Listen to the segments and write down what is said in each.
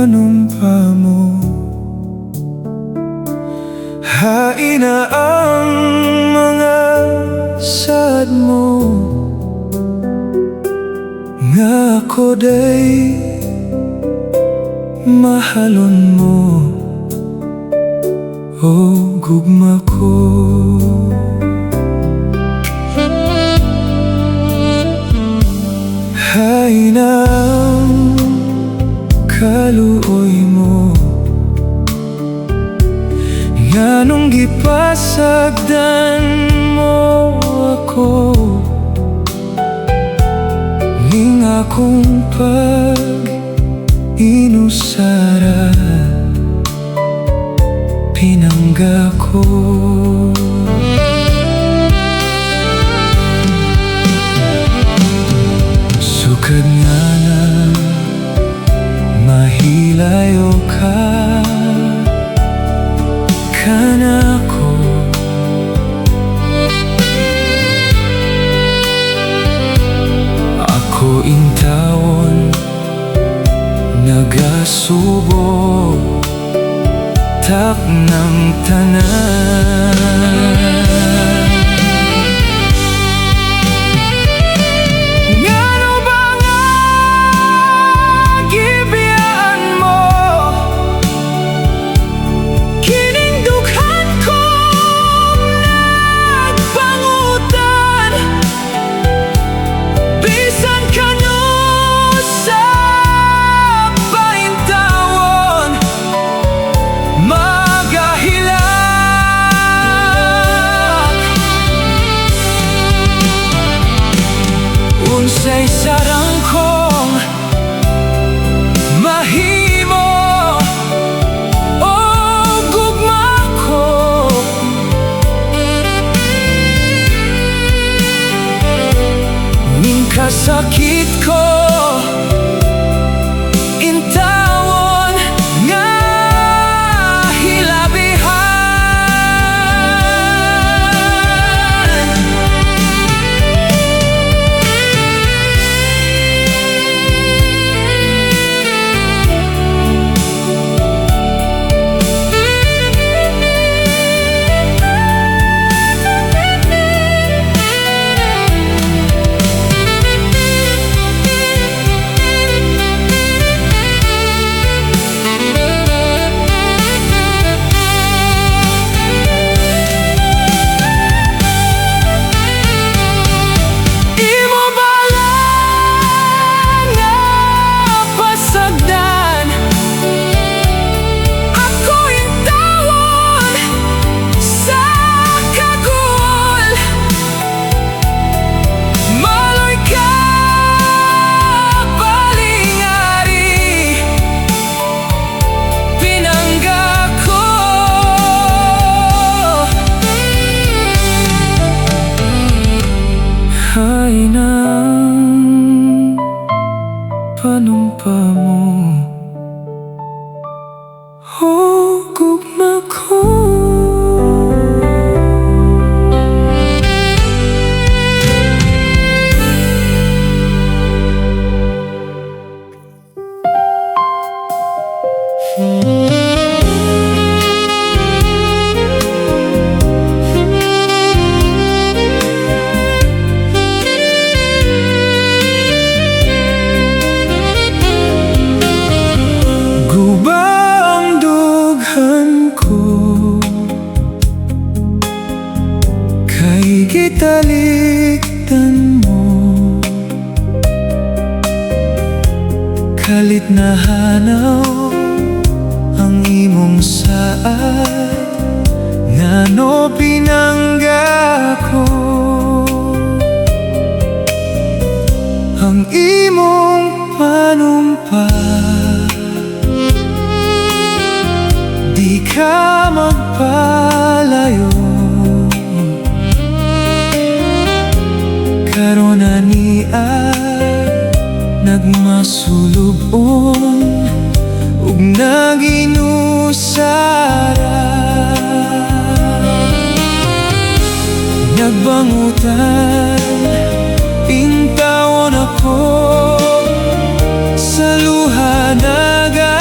panumpa mo. Hain na ang mga sad mo, nga ako day mahalon mo, o gugma ko. Hain na ang kaluoy mo, nga nung gipasagdan mo ako, ning akong pag-inusara, pinangga ko. Sukad nga na mahilayo ka kanako, ako intawon nagasubo tak ng tanan. Unsay sarang kong mahimo, o gugma ko. Ning kasakit ko intawon nga hilabihan. Hain ang panumpa mo, o gugma ko. Gitaliktan mo, kalit na hanaw ang imong saad, ngano pinangga ko ang imong panumpa. Di ka magpalayo, karon niya nagmasulubon ug naginusara. Nagbangutan, pintawon ako sa luha naga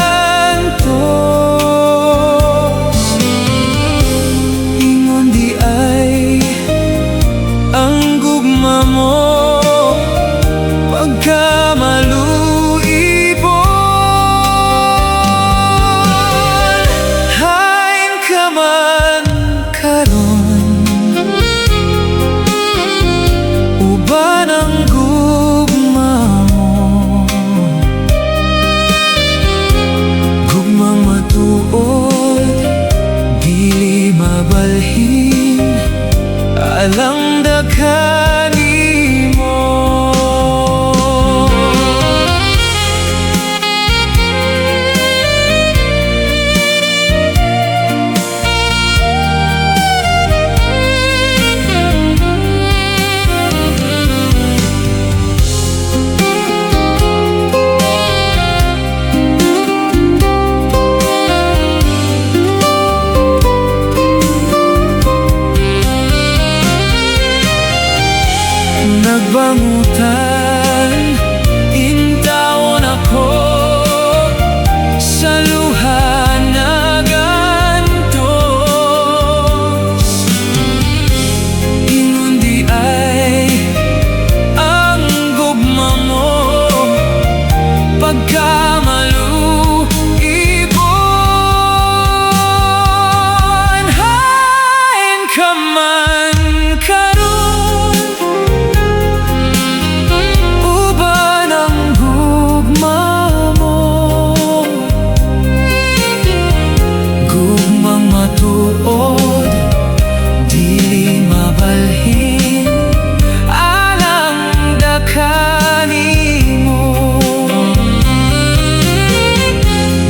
balhin alang dakani mo. Nagbangutan, intaon ako sa luha na gantos. Ingon di ay ang gugma mo pagkamalu-ibon. Hain ka man karon, uban ang gugma mo. Gugmang matuod, dili mabalhin alang dakani mo.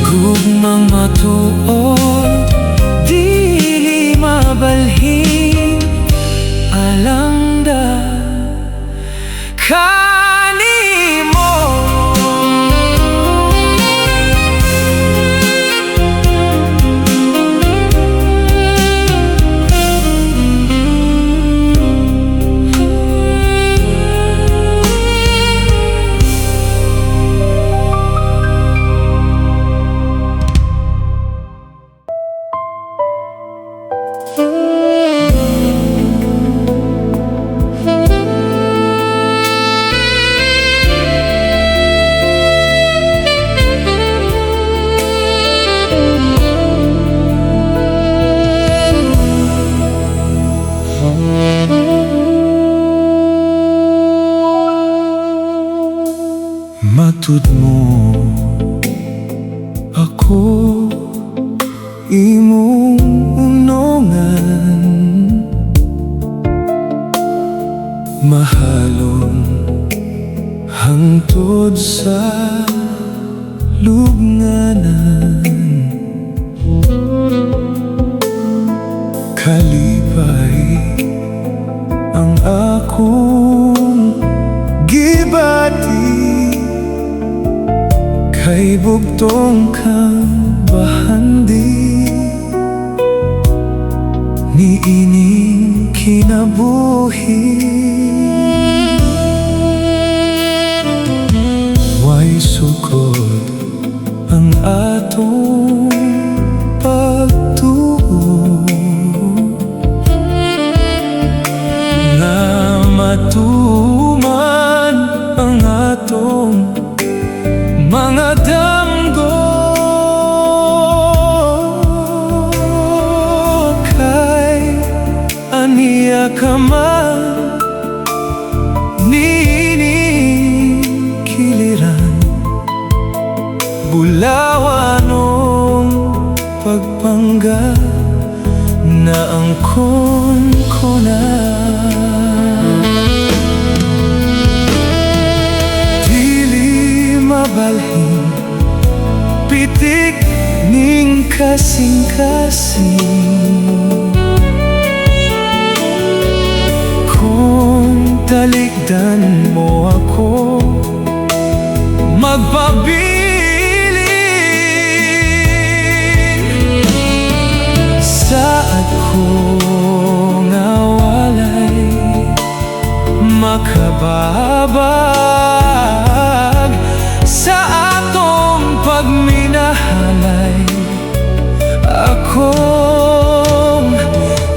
Gugmang matuod, dili mabalhin alang dakani mo. Matud mo ako, imong unongan, mahalon hangtod sa lubnganan. Kalipay ang akong gibati, kay bugtong kang bahandi ni ining kinabuhi. Way sukod ang atong pagtuo, nga matuman ang atong mga damgo. Kay aniya ka man nining kiliran, bulawanong pagpangga na angkon ko na. Dili mabalhin pitik ning kasing-kasing, kung talikdan mo ako magpabilin. Saad ko nga walay makababag sa atong pagminahalay, akong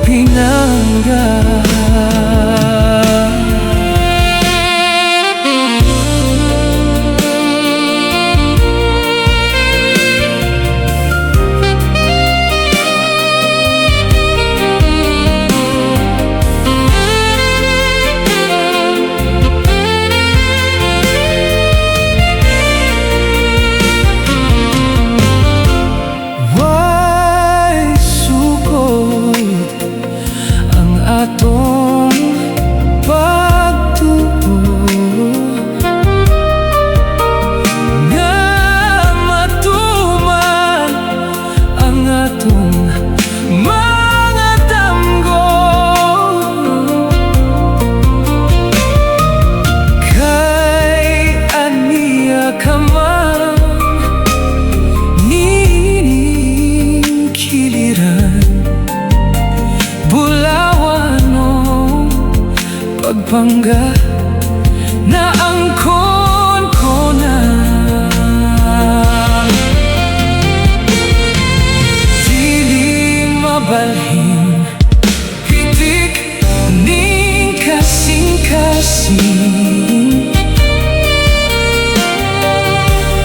pinangga. Pampanga na angkon ko na. Diling mabalhin, pitik ning kasing-kasing.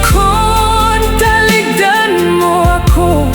Kung taligdan mo ako,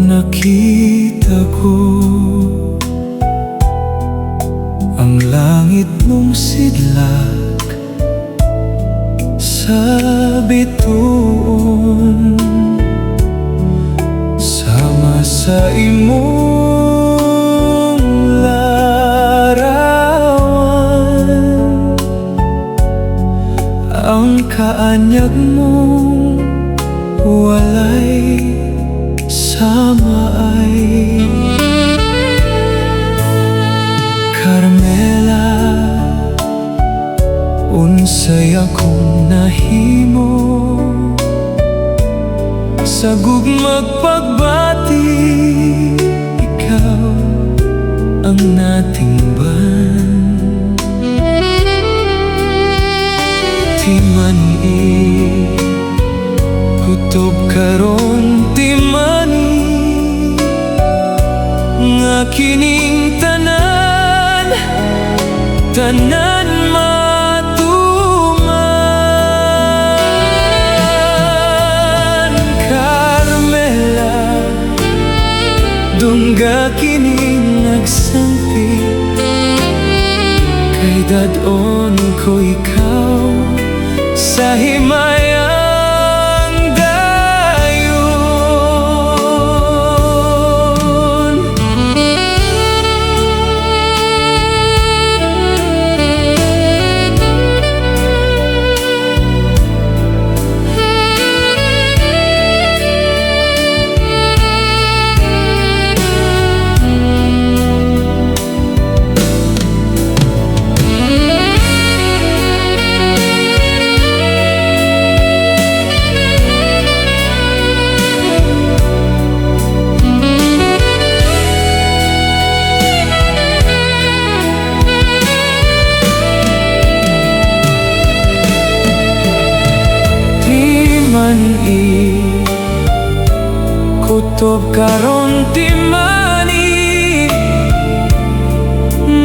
nakita ko ang langit mong sidlak sa bituon, sama sa imong larawan. Ang kaanyag mong walay sama ay Carmela, unsay akong nahimo sa gugmag pagbati. Ikaw ang nating ban, timani kutob karon timani nga kining tanan matuman. Carmela, dungga kining nagsangpit, kay dadon ko ikaw sa himayang kutob karon timani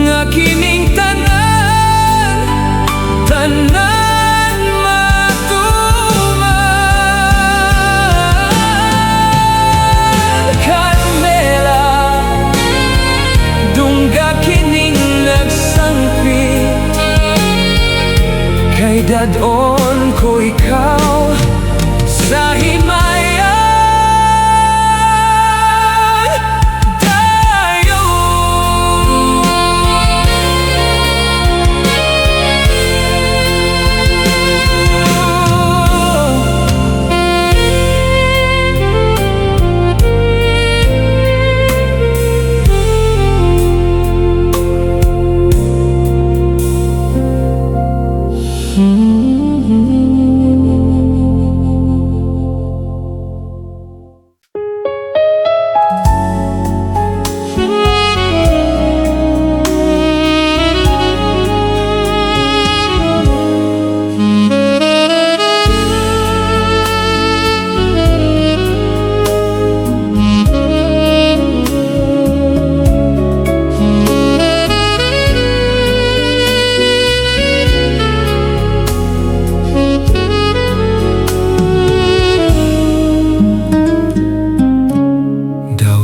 nga kining tanan matuman. Carmela, dungga kining nagsangpit, kay dadon ko ikaw sa himayang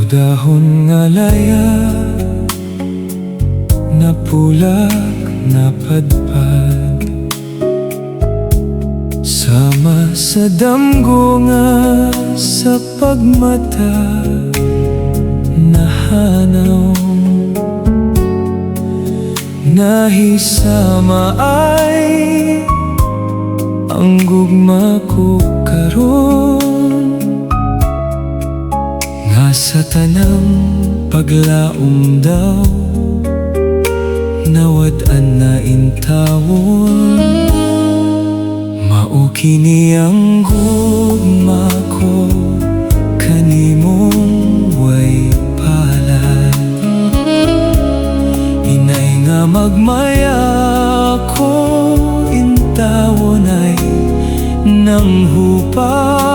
Daw-dahon nga laya, napulak, napadpad, sama sa damgo nga sa pagmata nahanaw. Nahisama ay ang gugma ko karon, nga sa tanang paglaom daw nawad-an na intawon. Mao kini ang gugma ko kanimong way palad. Inay nga magmaya ko intawon ay nang hupaw.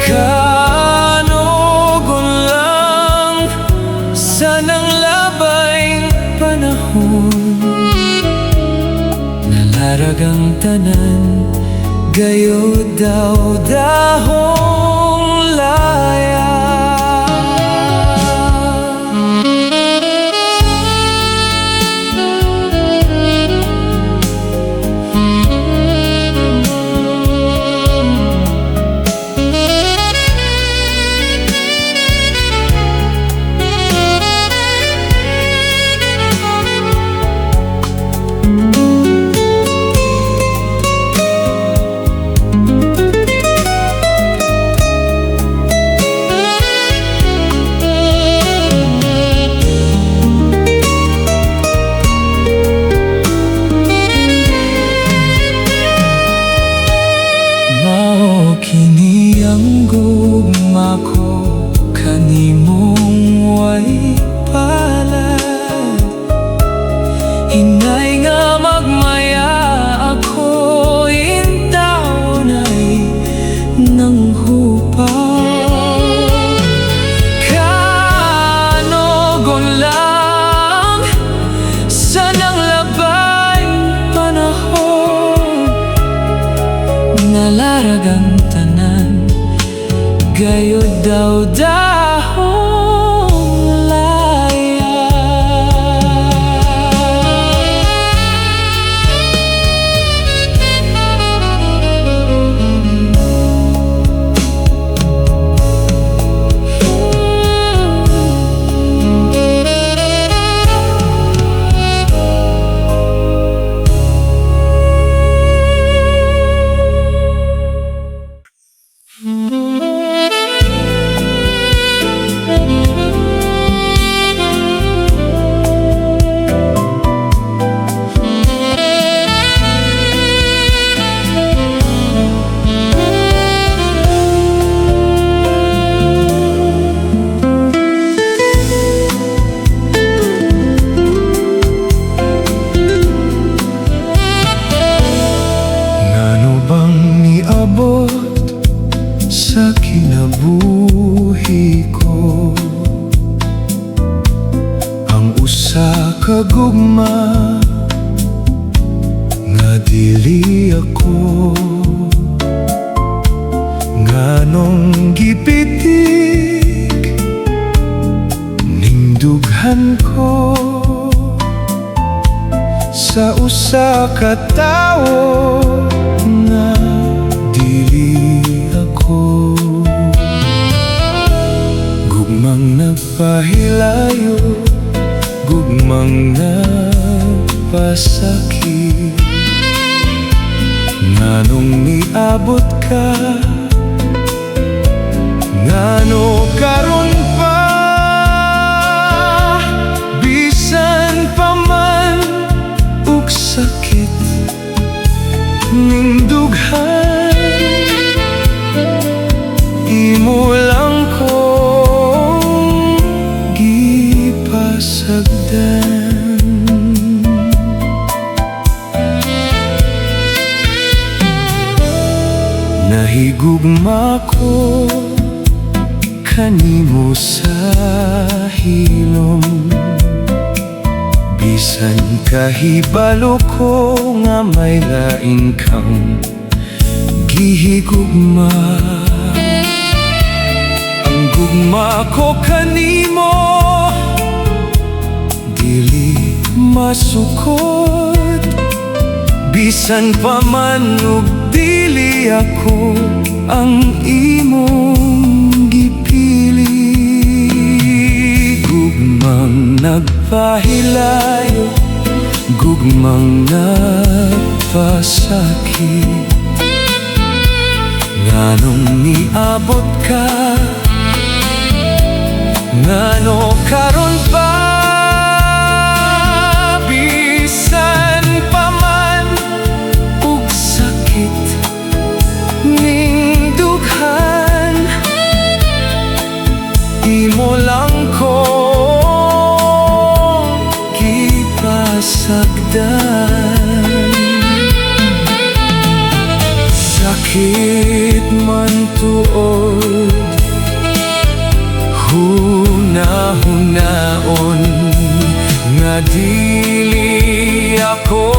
Kanogon lang sanang labayng panahon, nalaragang tanan gayo daw dahong laya. Nalaragang tanan gayo daw dahong laya. Kagugma nga dili ako, nganong gipitik ning dughan ko sa usa ka tawo nga dili ako. Gugmang nagpahilayo, gugmang nagpasakit, nganong niabot ka, ngano karon pa, bisan pa man ug sakit ning dughan, imo lang ko sagdan. Nahigugma ko kanimo sa hilom, bisan kahibalo ko nga may lain kang gihigugma. Ang gugma ko kanimo, dili masukod. Bisan pa man ug dili ako ang imong gipili. Gugmang nagpahilayo, gugmang nagpasakit. Nganong niabot ka, ngano karon pa. Bisan pa man ug sakit ning dughan, imo lang ko gipasagdan. Sakit man tuod, hunahon nga dili ako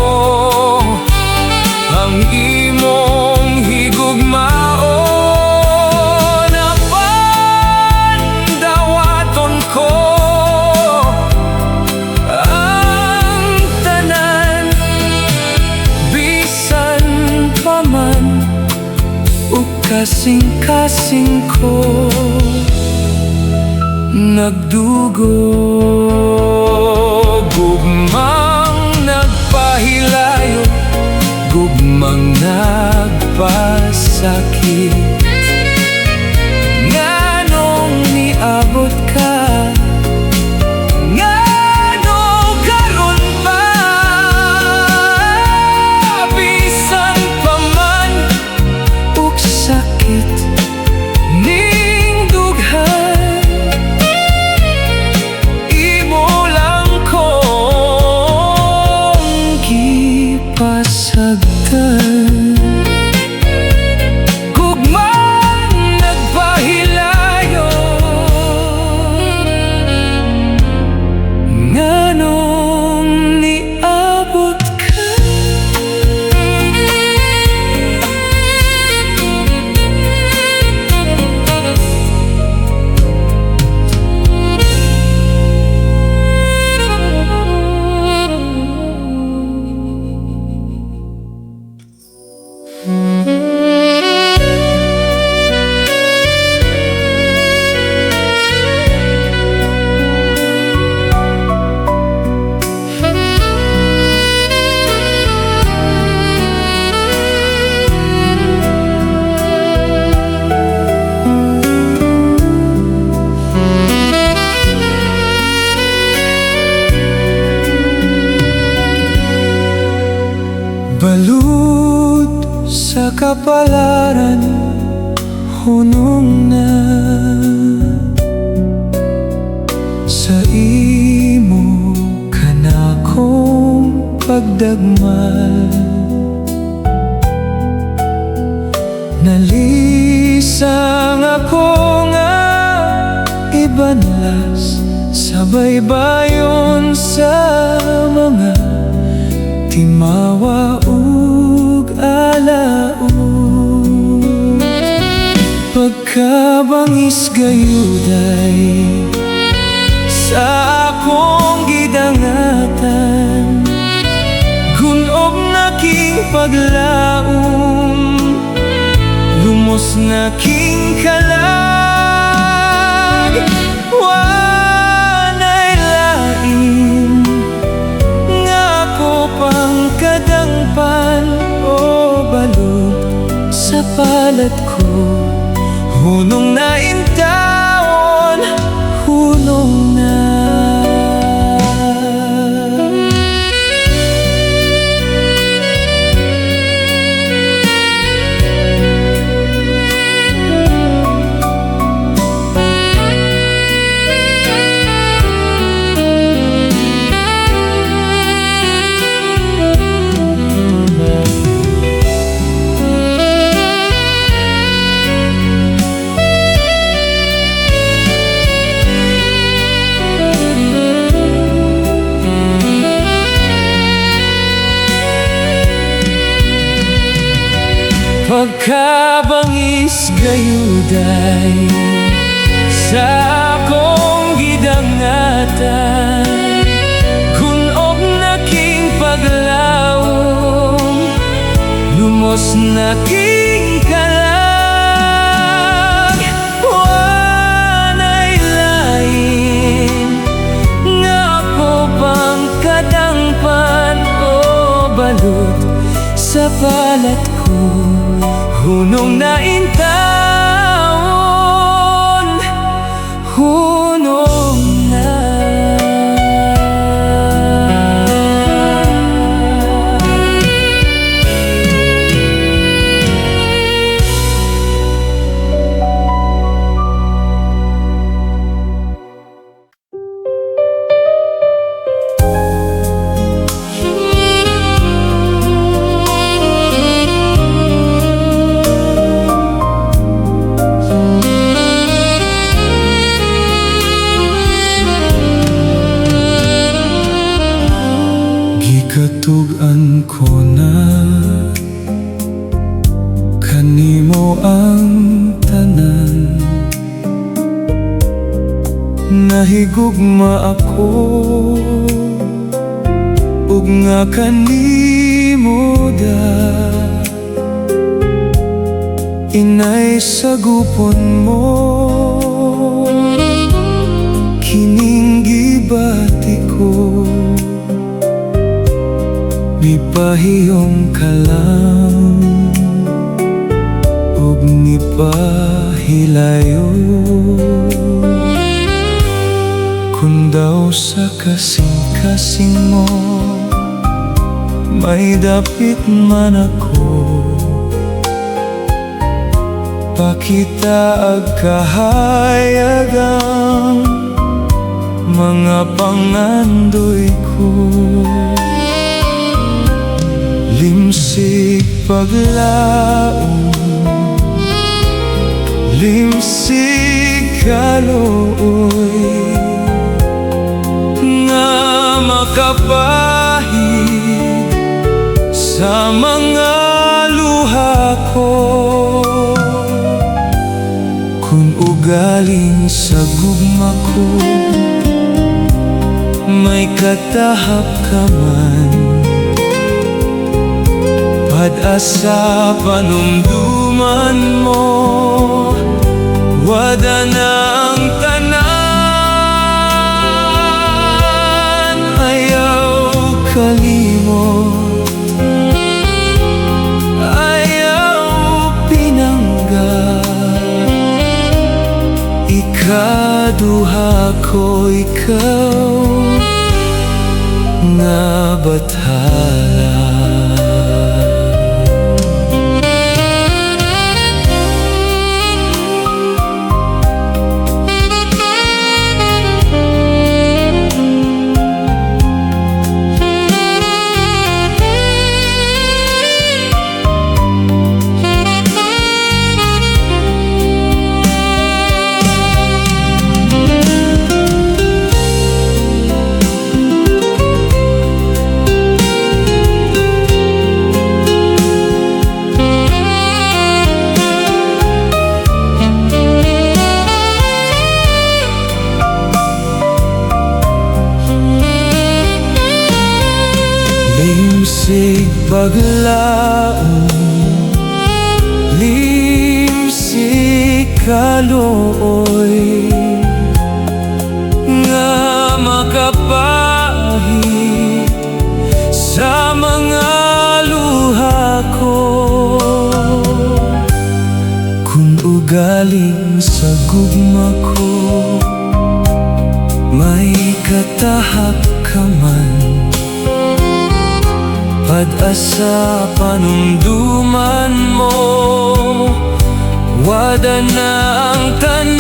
ang imong higugmaon. Napandawaton ko ang tanan, bisan pa man ug kasing-kasing ko nagdugo. Gugmang nagpahilayo, gugmang nagpasakit. Nganong niabot ka, ngano karon pa. Bisan pa man ug sakit ning dughan, pasagdan. Gugmang nagpahilayo, nganong niabot ka. Balud sa kapalaran, hunong na sa imo kanakong pagdagmal. Nalisang ako nga ibanlas sa baybayon sa mga timawa ug alaon. Pagkabangis gayuday sa akong gidangatan, gunob na king paglaom, lumos na king kalag. Wanay lain pang kadangpan o balod sa palad ko, hunong na intaon, hunong na. Pagkabangis gayuday sa akong gidangatan, gunog na king paglawom, lumos na king kalag. Wanay lain nga ako pang kadangpan o balut sa balat ko, hunong na intawon, hunong na. Gikatugan ko na kanimo ang tanan, nahigugma ako ug nga kanimo da, inay sagupon mo kining gibati ko. Mipahiyong ka lang ug mipahilayo, kung daw sa kasing-kasing mo may dapit man ako, pakita ag kahayagang mga pangandoy ko. Limsig paglaom, limsig kalooy, nga makapahid sa mga luha ko. Kung ugaling sa gugma ko may katahap ka man, pad-asa panumduman mo, wada na ang tanan. Ayaw kalimot, ayaw pinangga, ikaduha ko ikaw nga bathala. Limsig paglaom, limsig kalooy, nga makapahid sa mga luha ko. Kung ugaling sa gugma ko may katahap ka man, pad-asa panumduman mo, wada na ang tanan.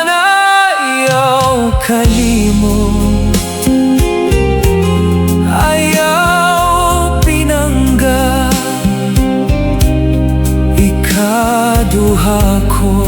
Ayaw kalimot, ayaw pinangga, ikaduha ko